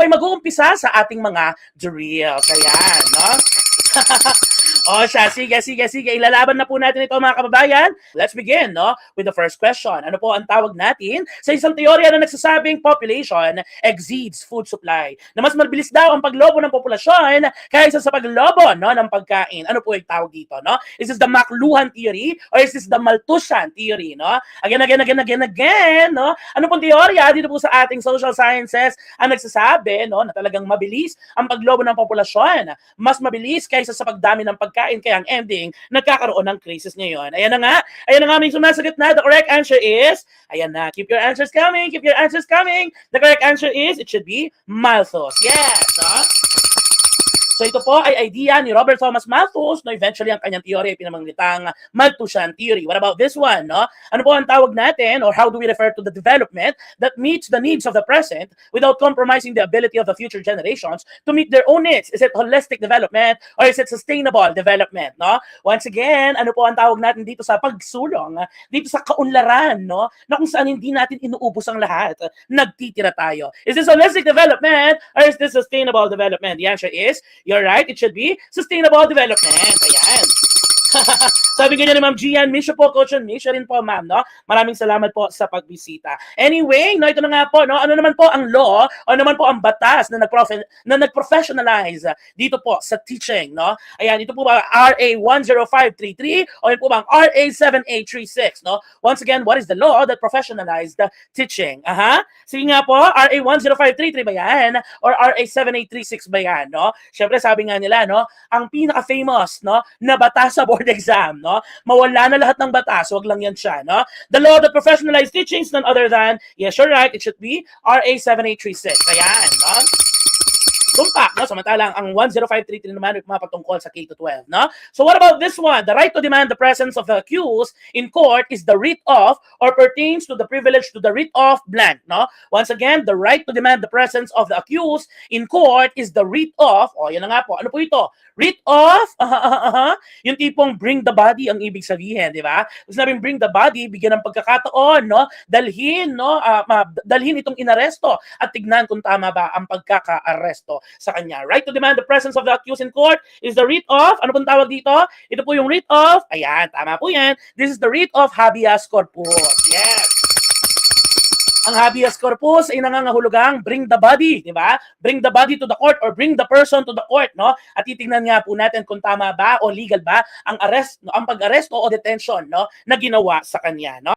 po ay mag-uumpisa sa ating mga drills. Ayan, no? O siya, sige. Ilalaban na po natin ito mga kababayan. Let's begin, no? With the first question. Ano po ang tawag natin sa isang teorya na nagsasabing population exceeds food supply? Na mas mabilis daw ang paglobo ng populasyon kaysa sa paglobo, no, ng pagkain. Ano po yung tawag dito, no? Is this the McLuhan theory or is this the Malthusian theory, no? Again, no? Ano pong teorya dito po sa ating social sciences ang nagsasabi, no, na talagang mabilis ang paglobo ng populasyon. Mas mabilis kaysa sa pagdami ng pagkain, kaya ang ending, nagkakaroon ng crisis ngayon. Ayan na nga, may sumasagot na. The correct answer is, ayan na, keep your answers coming. The correct answer is, it should be Malthus. Yes, no? So ito po ay idea ni Robert Thomas Malthus, no, eventually ang kanyang teorya ay pinamagatang Malthusian theory. What about this one, no? Ano po ang tawag natin, or how do we refer to the development that meets the needs of the present without compromising the ability of the future generations to meet their own needs? Is it holistic development or is it sustainable development, no? Once again, ano po ang tawag natin dito sa pagsulong, dito sa kaunlaran, no, na kung saan hindi natin inuubos ang lahat, nagtitira tayo. Is this holistic development or is this sustainable development? The answer is, you're right, it should be sustainable development. Ayan. Sabi ganyan ni Ma'am Gian, miss po, Coach, miss rin po, ma'am, no? Maraming salamat po sa pagbisita. Anyway, no, ito na nga po, no? Ano naman po ang law, o naman po ang batas na nag-professionalize dito po sa teaching, no? Ayan, ito po ba RA 10533 o yun po ba ang RA 7836, no? Once again, what is the law that professionalized the teaching? Sige nga po, RA 10533 ba yan? Or RA 7836 ba yan, no? Siyempre, sabi nga nila, no? Ang pinaka-famous, no, na batas sa board exam, no? Mawala na lahat ng batas, wag lang yan siya, no? The law that professionalized teaching is none other than, yes, you're right, it should be RA 7836. Ayan, no? Tumpak, no? Samantalang ang 10533 naman ay mapatungkol sa K-12, no? So what about this one? The right to demand the presence of the accused in court is the writ of or pertains to the privilege to the writ of blank, no? Once again, the right to demand the presence of the accused in court is the writ of, yan na nga po, ano po ito? Writ of, yung tipong bring the body ang ibig sabihin, di ba? Kung sinabing bring the body, bigyan ng pagkakataon, no? Dalhin, no? Dalhin itong inaresto at tignan kung tama ba ang pagkaka-aresto sa kanya. Right to demand the presence of the accused in court is the writ of, ano pong tawag dito? Ito po yung writ of, ayan, tama po yan. This is the writ of habeas corpus. Yes. Ang habeas corpus ay nangangahulugang bring the body, di ba? Bring the body to the court or bring the person to the court, no? At titingnan nga po natin kung tama ba o legal ba ang arrest, no, ang pag-aresto o detention, no, na ginawa sa kanya, no?